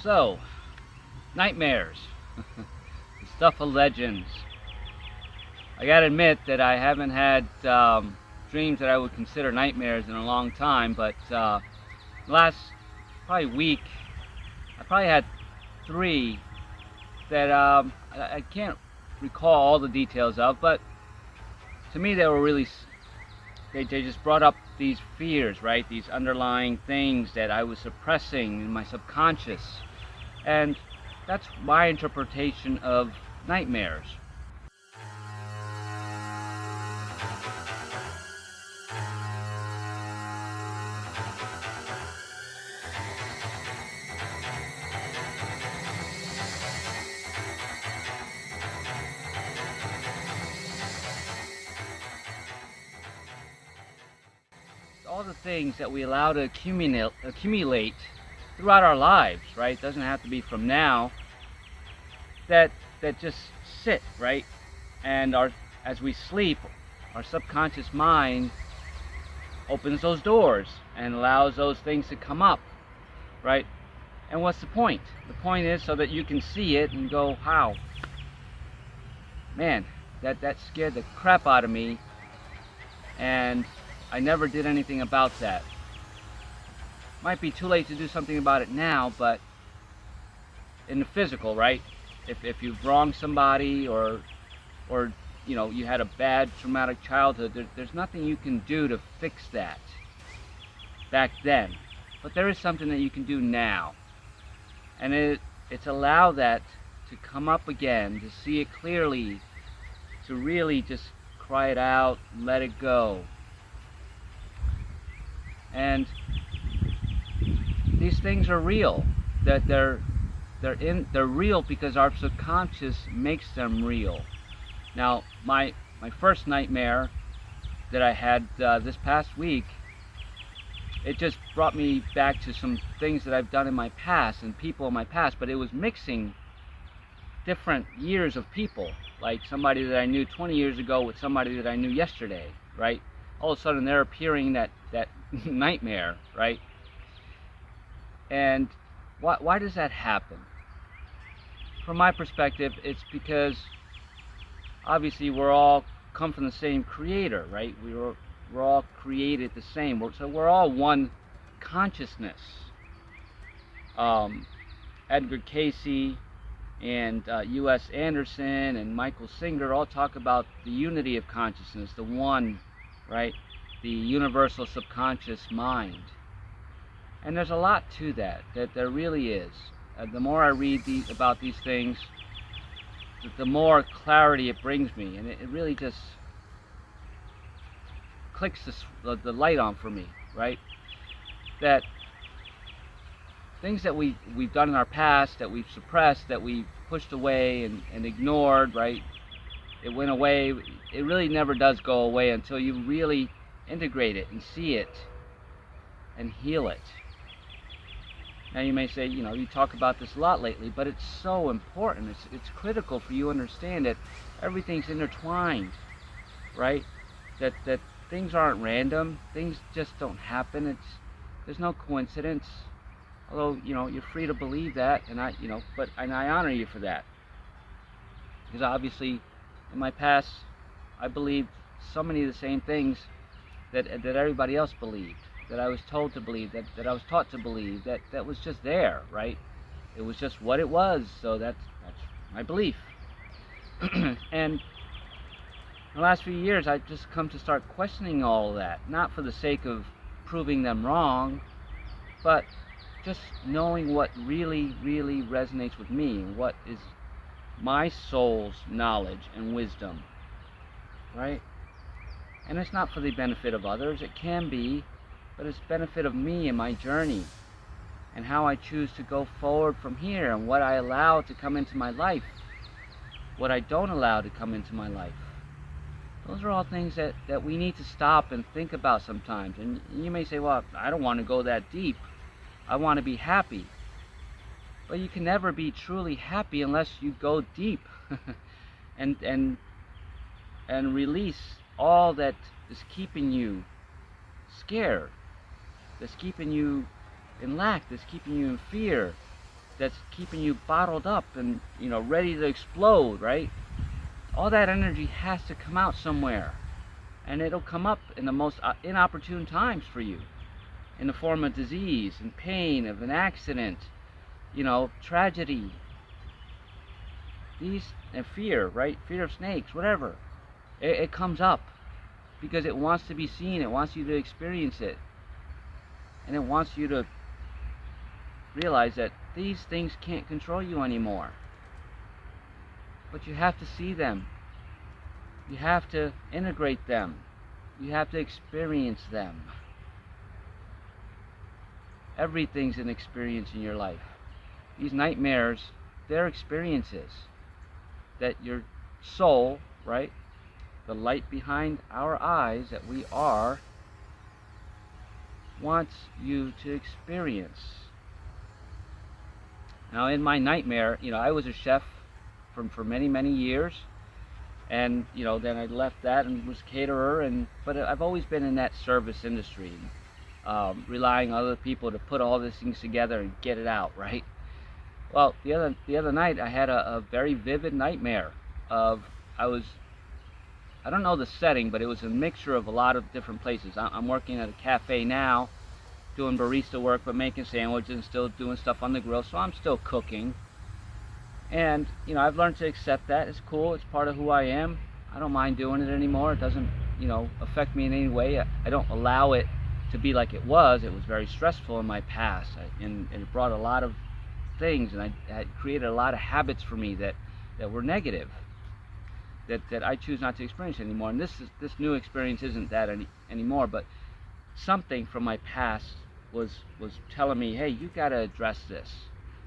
So, nightmares. The stuff of legends. I gotta admit that I haven't had dreams that I would consider nightmares in a long time, but last probably week, I probably had three that I can't recall all the details of, but to me they were really, they just brought up these fears, right? These underlying things that I was suppressing in my subconscious. And that's my interpretation of nightmares. All the things that we allow to accumulate throughout our lives, right? Doesn't have to be from now. That just sit, right? And as we sleep, our subconscious mind opens those doors and allows those things to come up, right? And what's the point? The point is so that you can see it and go, how? Man, that scared the crap out of me, and I never did anything about that. Might be too late to do something about it now, but in the physical, right? If you've wronged somebody or you had a bad traumatic childhood, there's nothing you can do to fix that back then. But there is something that you can do now. And it's allow that to come up again, to see it clearly, to really just cry it out, let it go. And these things are real. That they're real because our subconscious makes them real. Now, my first nightmare that I had this past week, it just brought me back to some things that I've done in my past and people in my past, but it was mixing different years of people, like somebody that I knew 20 years ago with somebody that I knew yesterday, right? All of a sudden they're appearing that nightmare, right? And why does that happen? From my perspective, it's because obviously we're all come from the same creator, right? We're all created the same. So we're all one consciousness. Edgar Cayce and U.S. Anderson and Michael Singer all talk about the unity of consciousness, the one, right? The universal subconscious mind. And there's a lot to that there really is. The more I read about these things, the more clarity it brings me, and it really just clicks the light on for me, right? That things that we've done in our past, that we've suppressed, that we've pushed away and ignored, right? It went away. It really never does go away until you really integrate it and see it and heal it. Now you may say, you talk about this a lot lately, but it's so important. It's critical for you to understand that everything's intertwined, right? That things aren't random. Things just don't happen. There's no coincidence. Although, you're free to believe that, and I honor you for that. Because obviously, in my past, I believed so many of the same things that everybody else believed, that I was told to believe, that I was taught to believe, that was just there, right? It was just what it was, so that's my belief. And in the last few years, I've just come to start questioning all of that, not for the sake of proving them wrong, but just knowing what really, really resonates with me, and what is my soul's knowledge and wisdom, right? And it's not for the benefit of others. It can be, but it's benefit of me and my journey, and how I choose to go forward from here, and what I allow to come into my life, what I don't allow to come into my life. Those are all things that we need to stop and think about sometimes. And you may say, well, I don't want to go that deep. I want to be happy. But you can never be truly happy unless you go deep and release all that is keeping you scared, that's keeping you in lack, that's keeping you in fear, that's keeping you bottled up and, ready to explode, right? All that energy has to come out somewhere, and it'll come up in the most inopportune times for you, in the form of disease and pain, of an accident, tragedy, and fear, right? Fear of snakes, whatever. It comes up because it wants to be seen. It wants you to experience it, and it wants you to realize that these things can't control you anymore. But you have to see them. You have to integrate them. You have to experience them. Everything's an experience in your life. These nightmares, they're experiences that your soul, right, the light behind our eyes that we are, wants you to experience. Now, in my nightmare, I was a chef for many, many years, and then I left that and was a caterer, but I've always been in that service industry, relying on other people to put all these things together and get it out, right? Well, the other night I had a very vivid nightmare of I don't know the setting, but it was a mixture of a lot of different places. I'm working at a cafe now, doing barista work, but making sandwiches and still doing stuff on the grill, so I'm still cooking. And, I've learned to accept that. It's cool. It's part of who I am. I don't mind doing it anymore. It doesn't, affect me in any way. I don't allow it to be like it was. It was very stressful in my past, and it brought a lot of things, and it created a lot of habits for me that were negative, that I choose not to experience anymore. And this new experience isn't that anymore, but something from my past was telling me, hey, you got to address this.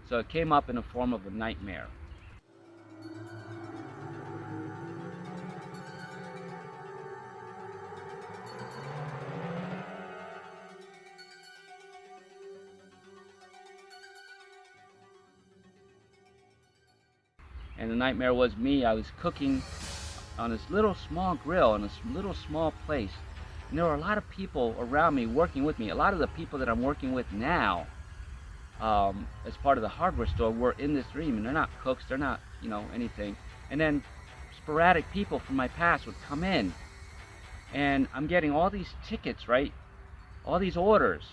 So it came up in the form of a nightmare. And the nightmare was me. I was cooking on this little small grill in this little small place. And there were a lot of people around me working with me. A lot of the people that I'm working with now, as part of the hardware store, were in this dream. And they're not cooks, they're not, anything. And then sporadic people from my past would come in. And I'm getting all these tickets, right? All these orders.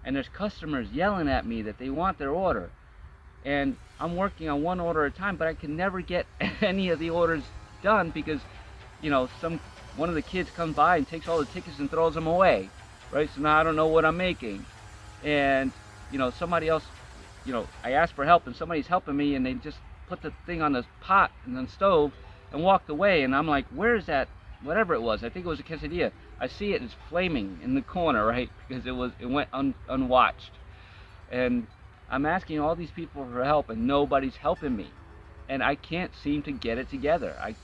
And there's customers yelling at me that they want their order. And I'm working on one order at a time, but I can never get any of the orders done because, one of the kids comes by and takes all the tickets and throws them away, right? So now I don't know what I'm making. And, somebody else, I asked for help and somebody's helping me, and they just put the thing on the pot and the stove and walked away. And I'm like, where is that, whatever it was? I think it was a quesadilla. I see it, it's flaming in the corner, right? Because it went unwatched. And I'm asking all these people for help, and nobody's helping me, and I can't seem to get it together. I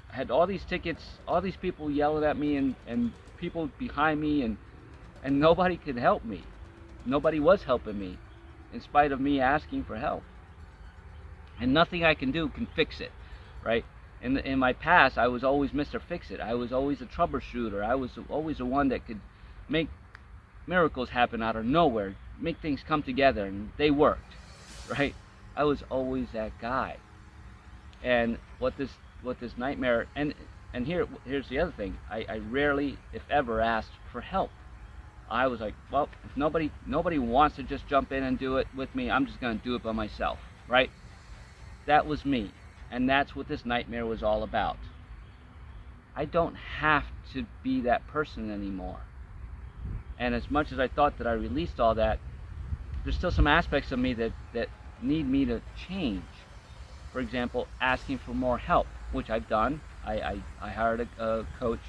had all these tickets, all these people yelling at me, and people behind me, and nobody could help me. Nobody was helping me, in spite of me asking for help. And nothing I can do can fix it, right? In my past, I was always Mr. Fix-It. I was always a troubleshooter. I was always the one that could make miracles happen out of nowhere, make things come together, and they worked, right? I was always that guy. And what this nightmare, and here's the other thing, I rarely, if ever, asked for help. I was like, well, if nobody wants to just jump in and do it with me, I'm just going to do it by myself, right? That was me, and that's what this nightmare was all about. I don't have to be that person anymore. And as much as I thought that I released all that, there's still some aspects of me that need me to change. For example, asking for more help, which I've done. I hired a coach,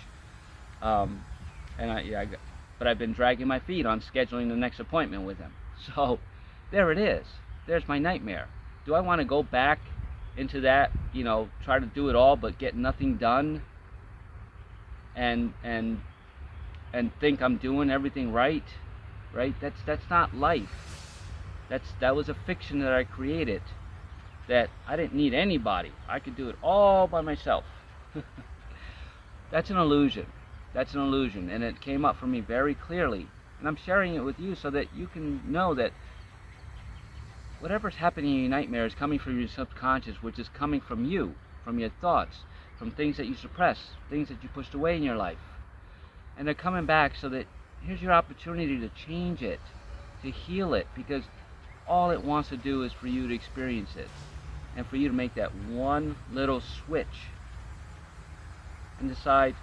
but I've been dragging my feet on scheduling the next appointment with him. So there it is. There's my nightmare. Do I want to go back into that, try to do it all but get nothing done, and think I'm doing everything right? That's not life. That was a fiction that I created, that I didn't need anybody. I could do it all by myself. That's an illusion. That's an illusion, and it came up for me very clearly. And I'm sharing it with you so that you can know that whatever's happening in your nightmare is coming from your subconscious, which is coming from you, from your thoughts, from things that you suppress, things that you pushed away in your life. And they're coming back, so that here's your opportunity to change it, to heal it, because all it wants to do is for you to experience it, and for you to make that one little switch and decide,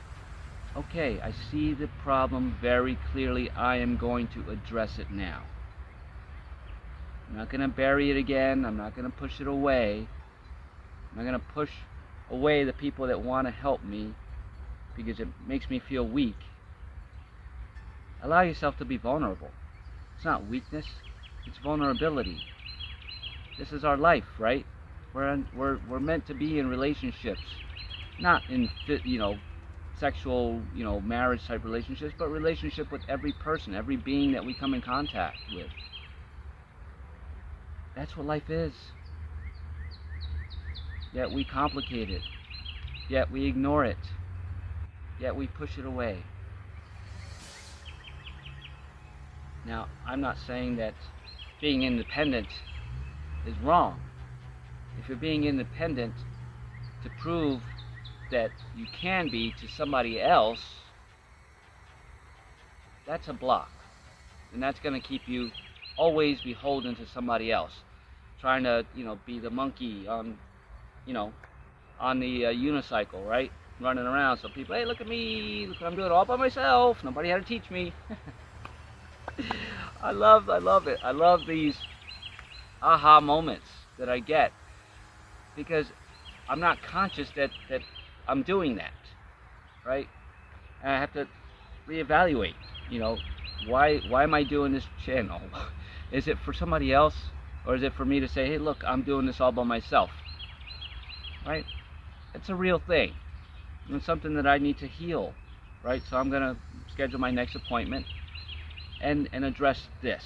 okay, I see the problem very clearly, I am going to address it now. I'm not going to bury it again, I'm not going to push it away, I'm not going to push away the people that want to help me because it makes me feel weak. Allow yourself to be vulnerable. It's not weakness, it's vulnerability. This is our life, right? We're meant to be in relationships, not in sexual, marriage type relationships, but relationship with every person, every being that we come in contact with. That's what life is. Yet we complicate it. Yet we ignore it. Yet we push it away. Now, I'm not saying that being independent is wrong. If you're being independent to prove that you can be to somebody else, that's a block. And that's going to keep you always beholden to somebody else. Trying to, be the monkey on the unicycle, right? Running around so people, hey, look at me, look what I'm doing all by myself. Nobody had to teach me. I love it. I love these aha moments that I get because I'm not conscious that I'm doing that, right? And I have to reevaluate, why am I doing this channel? Is it for somebody else, or is it for me to say, hey, look, I'm doing this all by myself, right? It's a real thing. It's something that I need to heal, right? So I'm going to schedule my next appointment and address this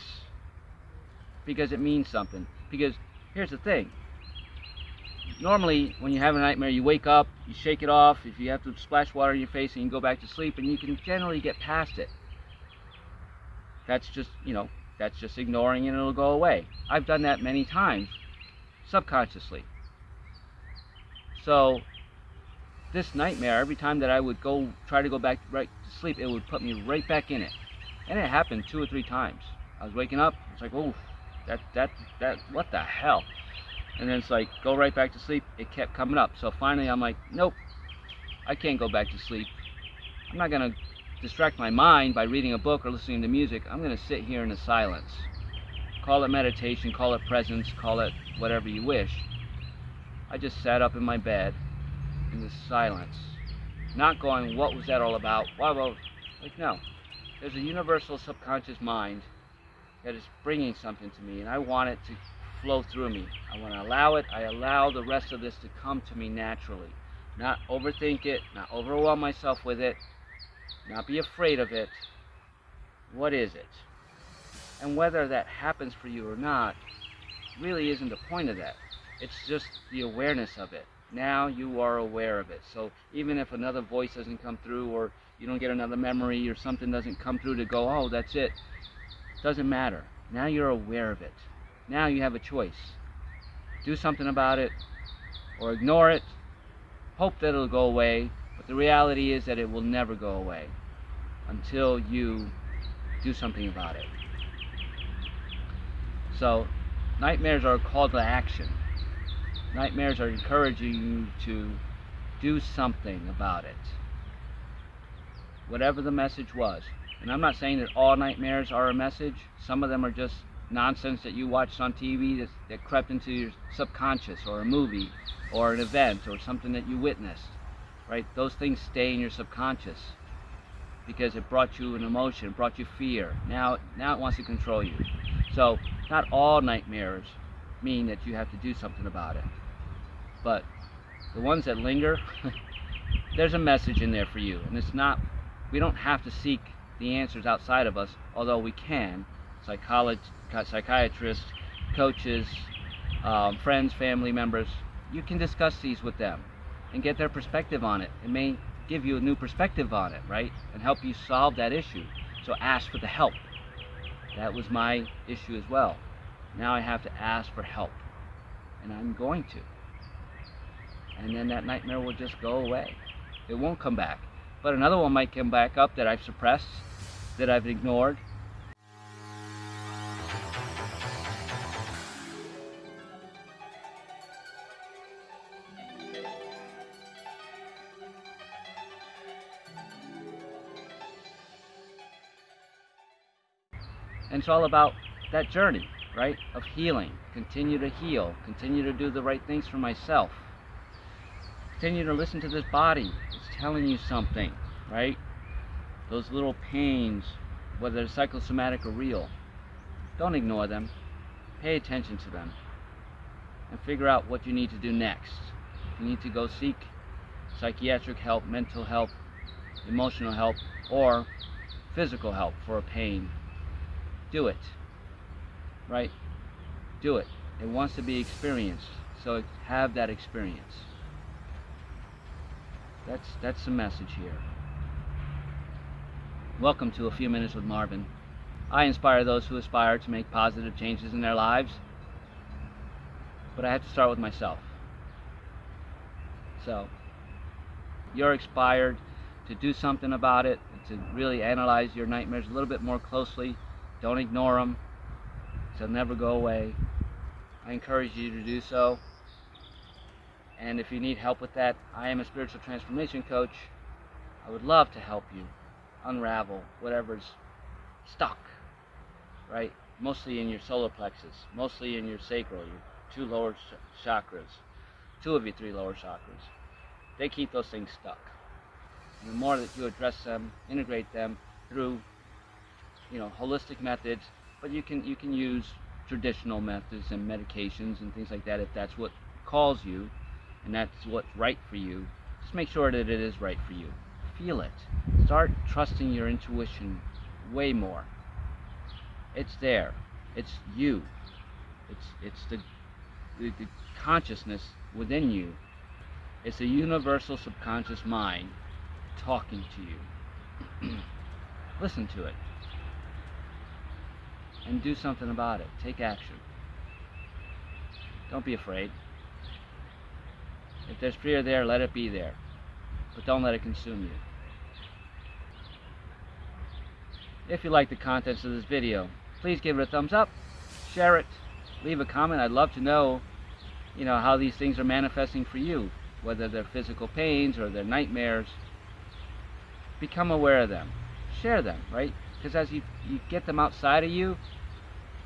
because it means something. Because here's the thing. Normally, when you have a nightmare, you wake up, you shake it off. If you have to splash water in your face, and you go back to sleep, and you can generally get past it. That's just, that's just ignoring, and it'll go away. I've done that many times, subconsciously. So this nightmare, every time that I would try to go back right to sleep, it would put me right back in it. And it happened 2 or 3 times. I was waking up, it's like, oh, that, what the hell? And then it's like, go right back to sleep. It kept coming up. So finally I'm like, nope, I can't go back to sleep. I'm not going to distract my mind by reading a book or listening to music. I'm going to sit here in the silence. Call it meditation, call it presence, call it whatever you wish. I just sat up in my bed in the silence, not going, what was that all about? Wow, like, no. There's a universal subconscious mind that is bringing something to me, and I want it to flow through me. I want to allow it. I allow the rest of this to come to me naturally. Not overthink it, not overwhelm myself with it, not be afraid of it. What is it? And whether that happens for you or not really isn't the point of that. It's just the awareness of it. Now you are aware of it. So even if another voice doesn't come through, or you don't get another memory, or something doesn't come through to go, oh, that's it, doesn't matter. Now you're aware of it. Now you have a choice. Do something about it, or ignore it, hope that it'll go away, but the reality is that it will never go away until you do something about it. So nightmares are a call to action. Nightmares are encouraging you to do something about it. Whatever the message was. And I'm not saying that all nightmares are a message. Some of them are just nonsense that you watched on TV that crept into your subconscious, or a movie, or an event, or something that you witnessed. Right? Those things stay in your subconscious because it brought you an emotion, it brought you fear. Now it wants to control you. So not all nightmares mean that you have to do something about it. But the ones that linger, there's a message in there for you. And it's not, we don't have to seek the answers outside of us, although we can. Psychiatrists, coaches, friends, family members, you can discuss these with them and get their perspective on it. It may give you a new perspective on it, right? And help you solve that issue. So ask for the help. That was my issue as well. Now I have to ask for help, and I'm going to. And then that nightmare will just go away. It won't come back. But another one might come back up that I've suppressed, that I've ignored. And it's all about that journey, right? Of healing. Continue to heal. Continue to do the right things for myself. Continue to listen to this body. It's telling you something, right? Those little pains, whether they're psychosomatic or real, don't ignore them. Pay attention to them. And figure out what you need to do next. If you need to go seek psychiatric help, mental help, emotional help, or physical help for a pain, do it, right? Do it. It wants to be experienced, so have that experience. That's the message here. Welcome to A Few Minutes with Marvin. I inspire those who aspire to make positive changes in their lives, but I have to start with myself. So, you're inspired to do something about it, to really analyze your nightmares a little bit more closely. Don't ignore them. They'll never go away. I encourage you to do so. And if you need help with that, I am a spiritual transformation coach. I would love to help you unravel whatever's stuck, right? Mostly in your solar plexus, mostly in your sacral, your two lower chakras, two of your three lower chakras. They keep those things stuck. And the more that you address them, integrate them through, holistic methods, but you can use traditional methods and medications and things like that if that's what calls you and that's what's right for you. Just make sure that it is right for you. Feel it. Start trusting your intuition way more. It's there. It's you. It's the consciousness within you. It's a universal subconscious mind talking to you. Listen to it. And do something about it. Take action. Don't be afraid. If there's fear there, let it be there. But don't let it consume you. If you like the contents of this video, please give it a thumbs up, share it, leave a comment. I'd love to know, how these things are manifesting for you, whether they're physical pains or they're nightmares. Become aware of them. Share them, right? Because as you get them outside of you,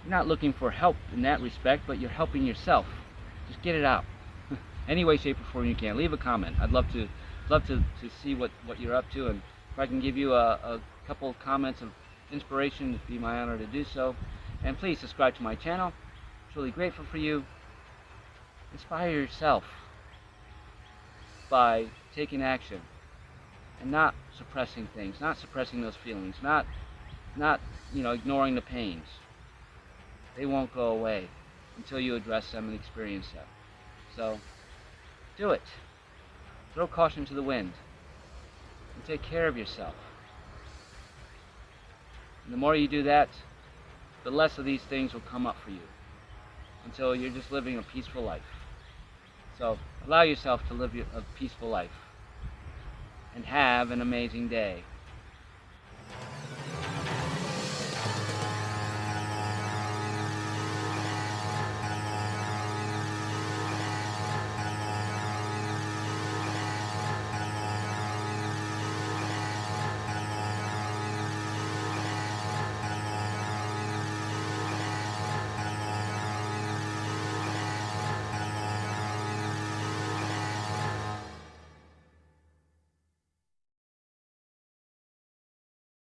you're not looking for help in that respect, but you're helping yourself. Just get it out. Any way, shape, or form you can. Leave a comment. I'd love to see what you're up to, and if I can give you a couple of comments of inspiration, it'd be my honor to do so. And please subscribe to my channel. It's really grateful for you. Inspire yourself by taking action and not suppressing things, not suppressing those feelings, not ignoring the pains. They won't go away until you address them and experience them. So, do it. Throw caution to the wind. And take care of yourself. And the more you do that, the less of these things will come up for you. Until you're just living a peaceful life. So, allow yourself to live a peaceful life. And have an amazing day.